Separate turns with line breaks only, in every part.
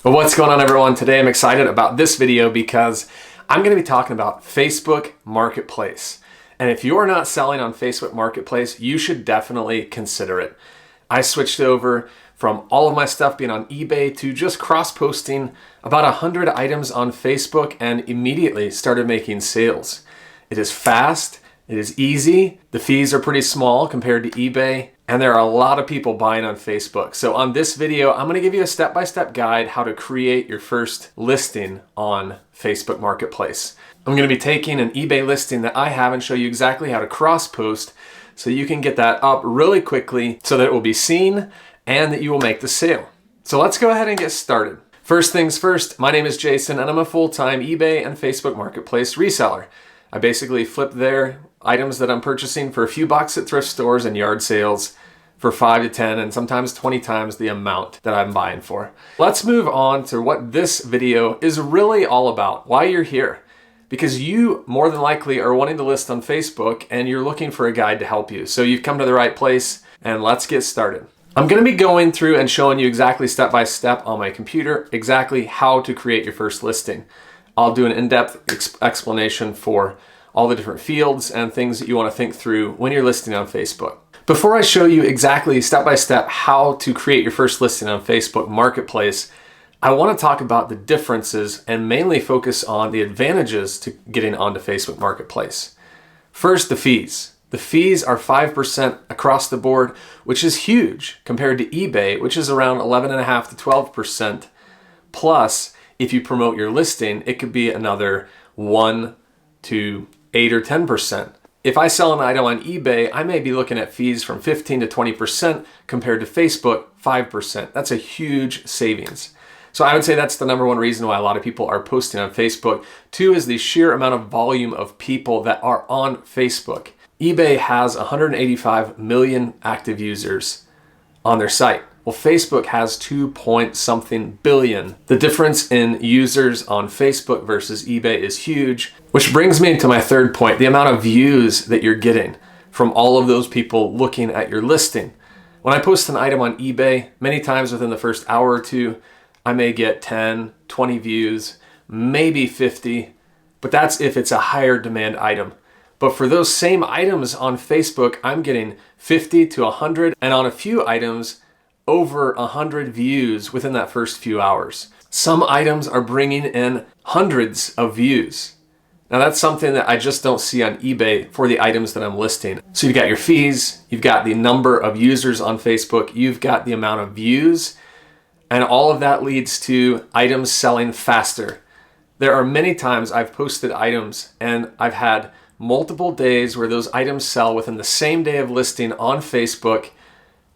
Well, what's going on, everyone? Today I'm excited about this video because I'm going to be talking about Facebook Marketplace. And if you're not selling on Facebook Marketplace, you should definitely consider it. I switched over from all of my stuff being on eBay to just cross-posting about 100 items on Facebook and immediately started making sales. It is fast, it is easy, the fees are pretty small compared to eBay, and there are a lot of people buying on Facebook. So on this video, I'm gonna give you a step-by-step guide how to create your first listing on Facebook Marketplace. I'm gonna be taking an eBay listing that I have and show you exactly how to cross-post so you can get that up really quickly so that it will be seen and that you will make the sale. So let's go ahead and get started. First things first, my name is Jason and I'm a full-time eBay and Facebook Marketplace reseller. I basically flip their items that I'm purchasing for a few bucks at thrift stores and yard sales for 5 to 10 and sometimes 20 times the amount that I'm buying for. Let's move on to what this video is really all about, why you're here. Because you more than likely are wanting to list on Facebook and you're looking for a guide to help you. So you've come to the right place and let's get started. I'm gonna be going through and showing you exactly step by step on my computer, exactly how to create your first listing. I'll do an in-depth explanation for all the different fields and things that you wanna think through when you're listing on Facebook. Before I show you exactly step by step how to create your first listing on Facebook Marketplace, I want to talk about the differences and mainly focus on the advantages to getting onto Facebook Marketplace. First, the fees. The fees are 5% across the board, which is huge compared to eBay, which is around 11.5 to 12%. Plus, if you promote your listing, it could be another 1 to 8 or 10%. If I sell an item on eBay, I may be looking at fees from 15 to 20% compared to Facebook, 5%. That's a huge savings. So I would say that's the number one reason why a lot of people are posting on Facebook. 2 is the sheer amount of volume of people that are on Facebook. eBay has 185 million active users on their site. Well, Facebook has 2-point-something billion. The difference in users on Facebook versus eBay is huge, which brings me to my third point, the amount of views that you're getting from all of those people looking at your listing. When I post an item on eBay, many times within the first hour or two, I may get 10, 20 views, maybe 50, but that's if it's a higher demand item. But for those same items on Facebook, I'm getting 50 to 100, and on a few items, over 100 views within that first few hours. Some items are bringing in hundreds of views. Now that's something that I just don't see on eBay for the items that I'm listing. So you've got your fees, you've got the number of users on Facebook, you've got the amount of views, and all of that leads to items selling faster. There are many times I've posted items and I've had multiple days where those items sell within the same day of listing on Facebook,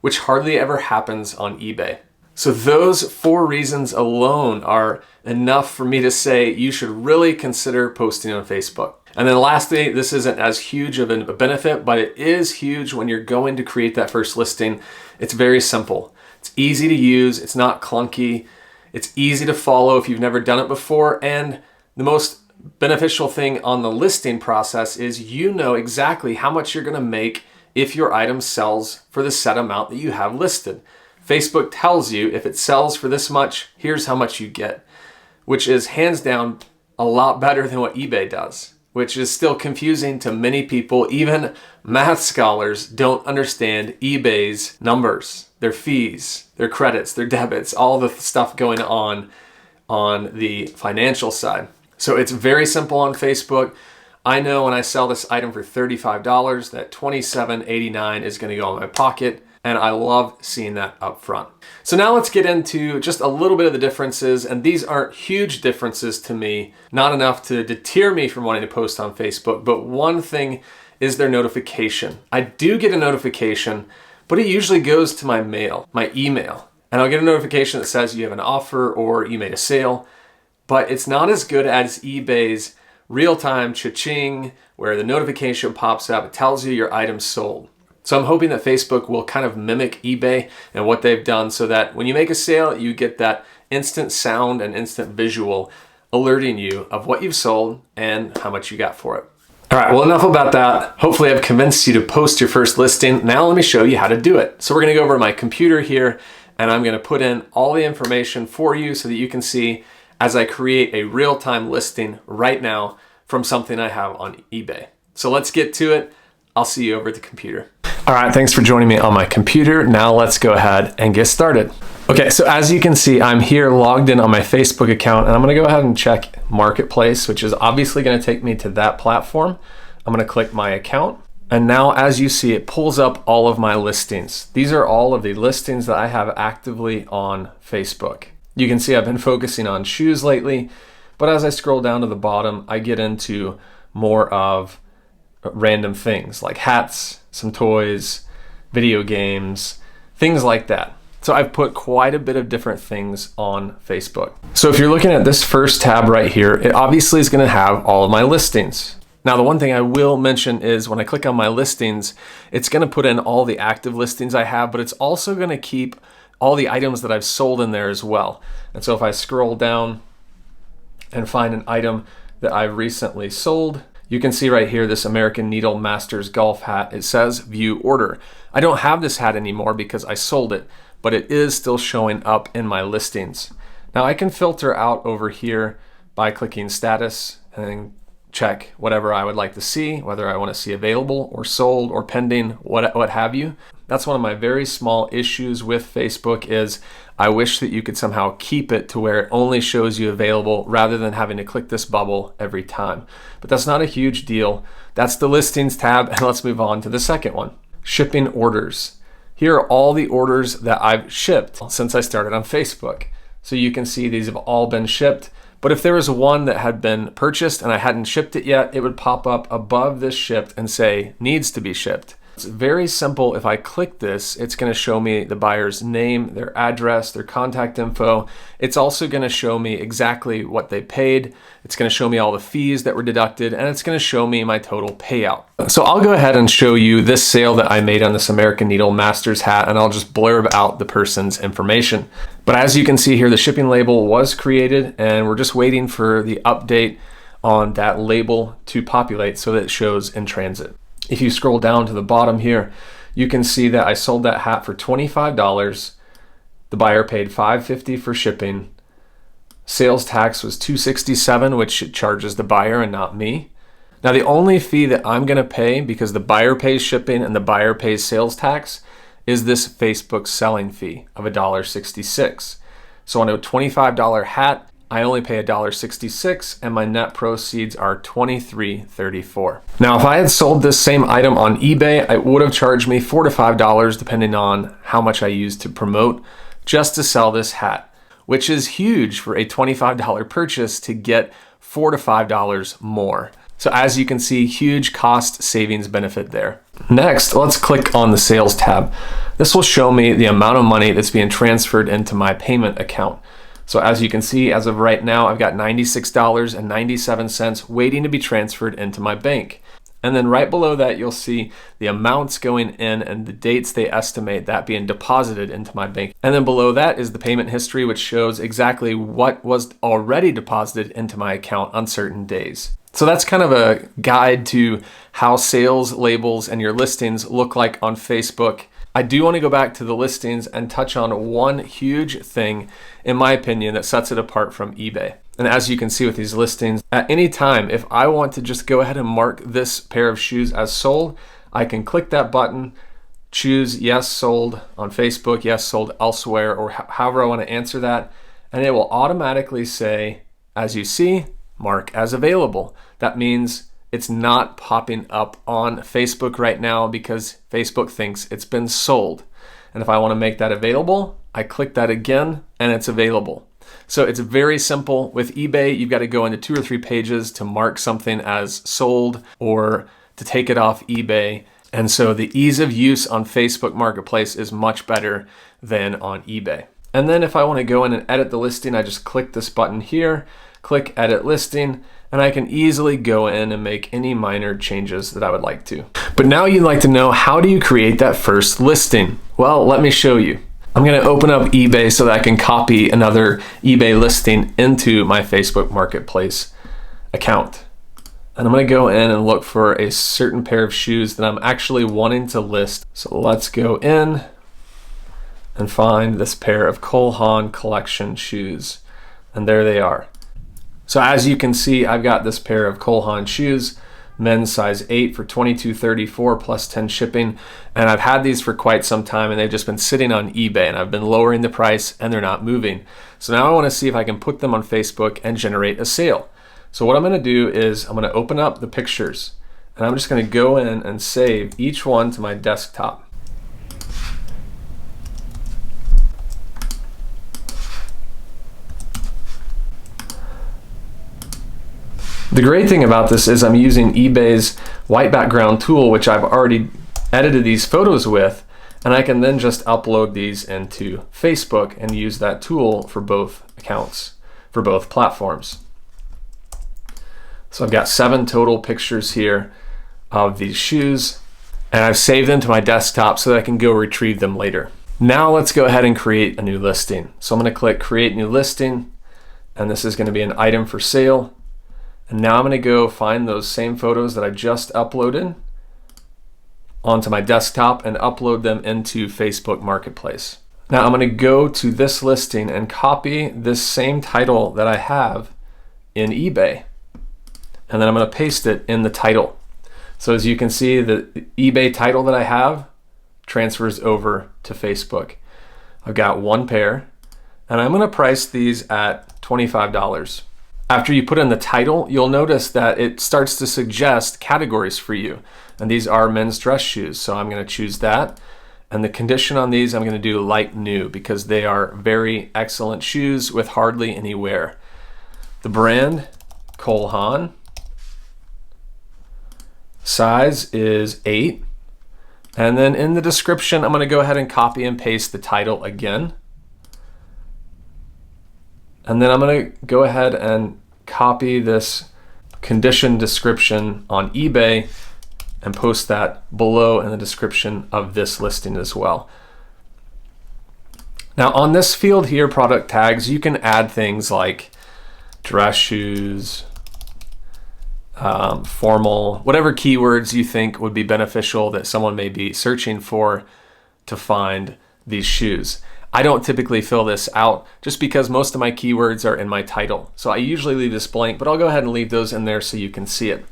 which hardly ever happens on eBay. So those 4 reasons alone are enough for me to say you should really consider posting on Facebook. And then lastly, this isn't as huge of a benefit, but it is huge when you're going to create that first listing. It's very simple. It's easy to use, it's not clunky, it's easy to follow if you've never done it before, and the most beneficial thing on the listing process is you know exactly how much you're gonna make if your item sells for the set amount that you have listed. Facebook tells you if it sells for this much, here's how much you get, which is hands down a lot better than what eBay does, which is still confusing to many people. Even math scholars don't understand eBay's numbers, their fees, their credits, their debits, all the stuff going on the financial side. So it's very simple on Facebook. I know when I sell this item for $35 that $27.89 is going to go in my pocket, and I love seeing that up front. So now let's get into just a little bit of the differences, and these aren't huge differences to me, not enough to deter me from wanting to post on Facebook, but one thing is their notification. I do get a notification, but it usually goes to my mail, my email, and I'll get a notification that says you have an offer or you made a sale, but it's not as good as eBay's real-time cha-ching, where the notification pops up, it tells you your item's sold. So I'm hoping that Facebook will kind of mimic eBay and what they've done so that when you make a sale, you get that instant sound and instant visual alerting you of what you've sold and how much you got for it. All right, well, enough about that. Hopefully I've convinced you to post your first listing. Now let me show you how to do it. So we're gonna go over to my computer here and I'm gonna put in all the information for you so that you can see as I create a real-time listing right now from something I have on eBay. So let's get to it. I'll see you over at the computer. All right, thanks for joining me on my computer. Now let's go ahead and get started. Okay, so as you can see, I'm here logged in on my Facebook account, and I'm gonna go ahead and check Marketplace, which is obviously gonna take me to that platform. I'm gonna click my account, and now as you see, it pulls up all of my listings. These are all of the listings that I have actively on Facebook. You can see I've been focusing on shoes lately, but as I scroll down to the bottom, I get into more of random things like hats, some toys, video games, things like that. So I've put quite a bit of different things on Facebook. So if you're looking at this first tab right here, it obviously is going to have all of my listings. Now, the one thing I will mention is when I click on my listings, it's going to put in all the active listings I have, but it's also going to keep all the items that I've sold in there as well. And so if I scroll down and find an item that I've recently sold, you can see right here this American Needle Masters golf hat. It says view order. I don't have this hat anymore because I sold it, but it is still showing up in my listings. Now I can filter out over here by clicking status and check whatever I would like to see, whether I want to see available or sold or pending, what have you. That's one of my very small issues with Facebook is I wish that you could somehow keep it to where it only shows you available rather than having to click this bubble every time. But that's not a huge deal. That's the listings tab, and let's move on to the second one. Shipping orders. Here are all the orders that I've shipped since I started on Facebook. So you can see these have all been shipped. But if there was one that had been purchased and I hadn't shipped it yet, it would pop up above this shipped and say needs to be shipped. It's very simple. If I click this, it's going to show me the buyer's name, their address, their contact info. It's also going to show me exactly what they paid. It's going to show me all the fees that were deducted, and it's going to show me my total payout. So I'll go ahead and show you this sale that I made on this American Needle Masters hat, and I'll just blurb out the person's information. But as you can see here, the shipping label was created, and we're just waiting for the update on that label to populate so that it shows in transit. If you scroll down to the bottom here, you can see that I sold that hat for $25. The buyer paid $5.50 for shipping. Sales tax was $267, which charges the buyer and not me. Now the only fee that I'm going to pay, because the buyer pays shipping and the buyer pays sales tax, is this Facebook selling fee of $1.66. So on a $25 hat, I only pay $1.66, and my net proceeds are $23.34. Now, if I had sold this same item on eBay, it would have charged me $4 to $5, depending on how much I used to promote, just to sell this hat, which is huge for a $25 purchase to get $4 to $5 more. So as you can see, huge cost savings benefit there. Next, let's click on the sales tab. This will show me the amount of money that's being transferred into my payment account. So as you can see, as of right now, I've got $96.97 waiting to be transferred into my bank. And then right below that, you'll see the amounts going in and the dates they estimate that being deposited into my bank. And then below that is the payment history, which shows exactly what was already deposited into my account on certain days. So that's kind of a guide to how sales labels and your listings look like on Facebook. I do want to go back to the listings and touch on one huge thing, in my opinion, that sets it apart from eBay. And as you can see with these listings, at any time, if I want to just go ahead and mark this pair of shoes as sold, I can click that button, choose yes, sold on Facebook, yes, sold elsewhere, or however I want to answer that. And it will automatically say, as you see, mark as available. That means it's not popping up on Facebook right now because Facebook thinks it's been sold. And if I want to make that available, I click that again and it's available. So it's very simple. With eBay, you've got to go into 2 or 3 pages to mark something as sold or to take it off eBay. And so the ease of use on Facebook Marketplace is much better than on eBay. And then if I want to go in and edit the listing, I just click this button here, click edit listing, and I can easily go in and make any minor changes that I would like to. But now you'd like to know, how do you create that first listing? Well, let me show you. I'm going to open up eBay so that I can copy another eBay listing into my Facebook Marketplace account. And I'm going to go in and look for a certain pair of shoes that I'm actually wanting to list. So let's go in. and find this pair of Cole Haan collection shoes. And there they are. So as you can see, I've got this pair of Cole Haan shoes, men's size 8 for $22.34 plus 10 shipping. And I've had these for quite some time and they've just been sitting on eBay and I've been lowering the price and they're not moving. So now I want to see if I can put them on Facebook and generate a sale. So what I'm going to do is I'm going to open up the pictures and I'm just going to go in and save each one to my desktop. The great thing about this is I'm using eBay's white background tool, which I've already edited these photos with, and I can then just upload these into Facebook and use that tool for both accounts, for both platforms. So I've got 7 total pictures here of these shoes, and I've saved them to my desktop so that I can go retrieve them later. Now let's go ahead and create a new listing. So I'm going to click Create New Listing, and this is going to be an item for sale. And now I'm going to go find those same photos that I just uploaded onto my desktop and upload them into Facebook Marketplace. Now I'm going to go to this listing and copy this same title that I have in eBay. And then I'm going to paste it in the title. So as you can see, the eBay title that I have transfers over to Facebook. I've got 1 pair and I'm going to price these at $25. After you put in the title, you'll notice that it starts to suggest categories for you. And these are men's dress shoes. So I'm going to choose that. And the condition on these, I'm going to do light new because they are very excellent shoes with hardly any wear. The brand, Cole Haan. Size is 8. And then in the description, I'm going to go ahead and copy and paste the title again. And then I'm going to go ahead and copy this condition description on eBay and post that below in the description of this listing as well. Now on this field here, product tags, you can add things like dress shoes, formal, whatever keywords you think would be beneficial that someone may be searching for to find these shoes. I don't typically fill this out just because most of my keywords are in my title. So I usually leave this blank, but I'll go ahead and leave those in there so you can see it.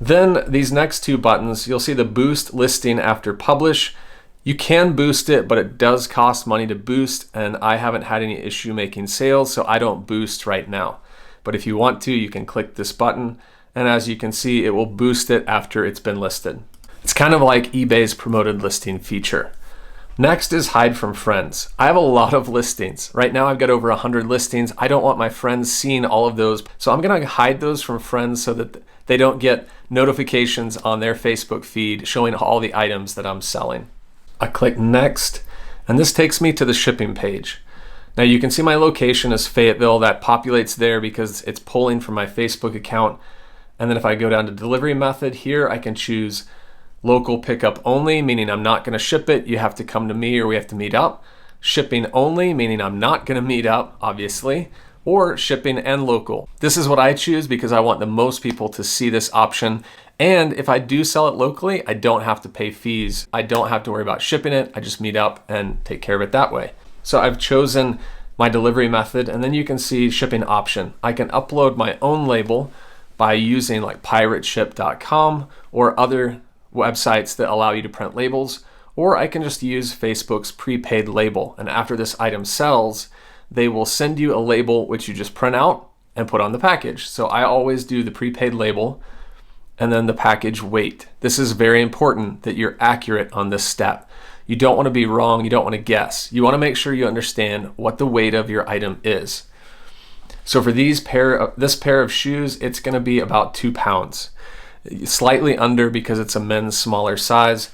Then these next 2 buttons, you'll see the boost listing after publish. You can boost it, but it does cost money to boost, and I haven't had any issue making sales, so I don't boost right now. But if you want to, you can click this button, and as you can see, it will boost it after it's been listed. It's kind of like eBay's promoted listing feature. Next is hide from friends. I have a lot of listings. Right now I've got over 100 listings. I don't want my friends seeing all of those. So I'm gonna hide those from friends so that they don't get notifications on their Facebook feed showing all the items that I'm selling. I click next, and this takes me to the shipping page. Now you can see my location is Fayetteville. That populates there because it's pulling from my Facebook account. And then if I go down to delivery method here, I can choose local pickup only, meaning I'm not going to ship it. You have to come to me or we have to meet up. Shipping only, meaning I'm not going to meet up, obviously. Or shipping and local. This is what I choose because I want the most people to see this option. And if I do sell it locally, I don't have to pay fees. I don't have to worry about shipping it. I just meet up and take care of it that way. So I've chosen my delivery method, and then you can see shipping option. I can upload my own label by using like pirateship.com or other websites that allow you to print labels, or I can just use Facebook's prepaid label. And after this item sells, they will send you a label which you just print out and put on the package. So I always do the prepaid label and then the package weight. This is very important that you're accurate on this step. You don't want to be wrong, you don't want to guess. You want to make sure you understand what the weight of your item is. So for this pair of shoes, it's going to be about 2 pounds. Slightly under because it's a men's smaller size.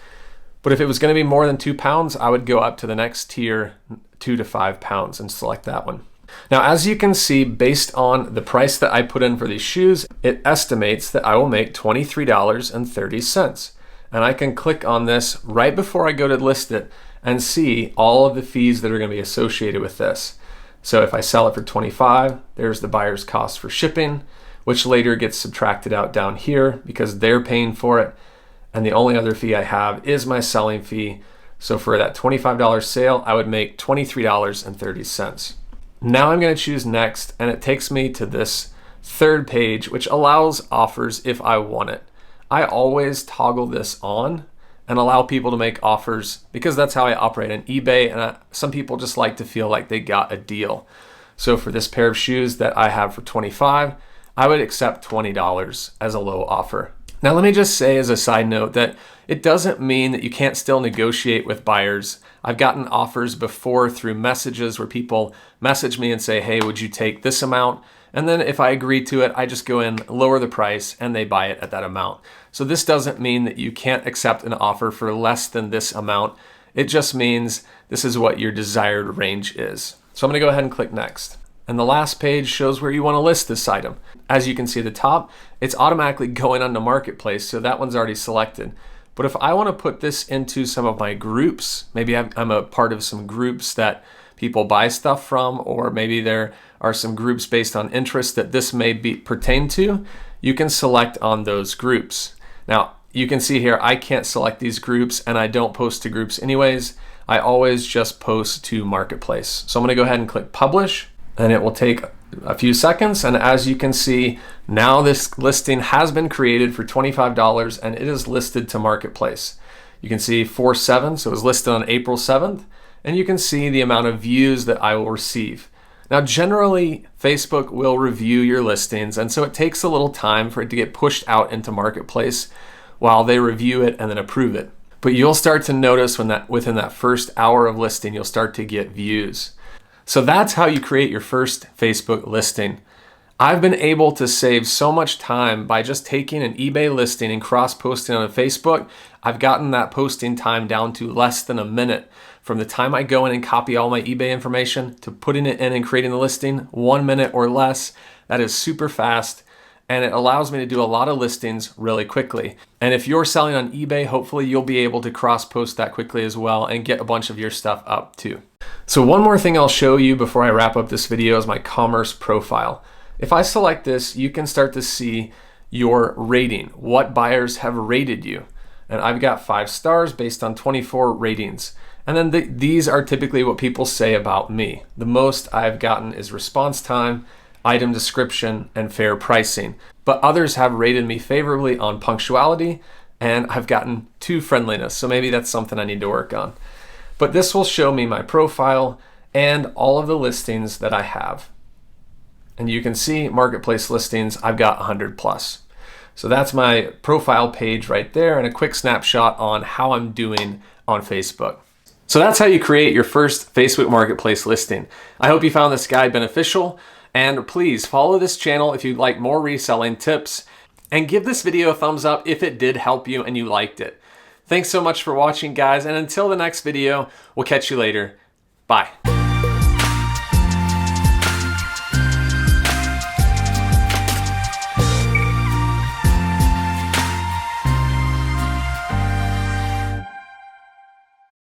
But if it was going to be more than 2 pounds, I would go up to the next tier, 2 to 5 pounds, and select that one. Now, as you can see, based on the price that I put in for these shoes, it estimates that I will make $23.30. And I can click on this right before I go to list it and see all of the fees that are going to be associated with this. So if I sell it for $25, there's the buyer's cost for shipping, which later gets subtracted out down here because they're paying for it. And the only other fee I have is my selling fee So for that $25 sale, I would make $23.30. Now I'm going to choose next, and it takes me to this third page, which allows offers if I want it. I always toggle this on and allow people to make offers because that's how I operate on eBay, and some people just like to feel like they got a deal. So for this pair of shoes that I have for $25, I would accept $20 as a low offer. Now let me just say as a side note that it doesn't mean that you can't still negotiate with buyers. I've gotten offers before through messages where people message me and say, hey, would you take this amount? And then if I agree to it, I just go in, lower the price, and they buy it at that amount. So this doesn't mean that you can't accept an offer for less than this amount. It just means this is what your desired range is. So I'm gonna go ahead and click next. And the last page shows where you wanna list this item. As you can see at the top, it's automatically going onto Marketplace, so that one's already selected. But if I wanna put this into some of my groups, maybe I'm a part of some groups that people buy stuff from, or maybe there are some groups based on interest that this may pertain to, you can select on those groups. Now, you can see here, I can't select these groups and I don't post to groups anyways. I always just post to Marketplace. So I'm gonna go ahead and click publish, and it will take a few seconds. And as you can see, now this listing has been created for $25 and it is listed to Marketplace. You can see 4/7, so it was listed on April 7th, and you can see the amount of views that I will receive. Now, generally, Facebook will review your listings, and so it takes a little time for it to get pushed out into Marketplace while they review it and then approve it. But you'll start to notice within that first hour of listing, you'll start to get views. So that's how you create your first Facebook listing. I've been able to save so much time by just taking an eBay listing and cross-posting on Facebook. I've gotten that posting time down to less than a minute. From the time I go in and copy all my eBay information to putting it in and creating the listing, 1 minute or less. That is super fast, and it allows me to do a lot of listings really quickly. And if you're selling on eBay, hopefully you'll be able to cross-post that quickly as well and get a bunch of your stuff up too. So one more thing I'll show you before I wrap up this video is my commerce profile. If I select this, you can start to see your rating, what buyers have rated you. And I've got 5 stars based on 24 ratings. And then these are typically what people say about me. The most I've gotten is response time, item description, and fair pricing. But others have rated me favorably on punctuality, and I've gotten 2 friendliness. So maybe that's something I need to work on. But this will show me my profile and all of the listings that I have. And you can see Marketplace listings, I've got 100 plus. So that's my profile page right there, and a quick snapshot on how I'm doing on Facebook. So that's how you create your first Facebook Marketplace listing. I hope you found this guide beneficial, and please follow this channel if you'd like more reselling tips, and give this video a thumbs up if it did help you and you liked it. Thanks so much for watching, guys, and until the next video, we'll catch you later. Bye.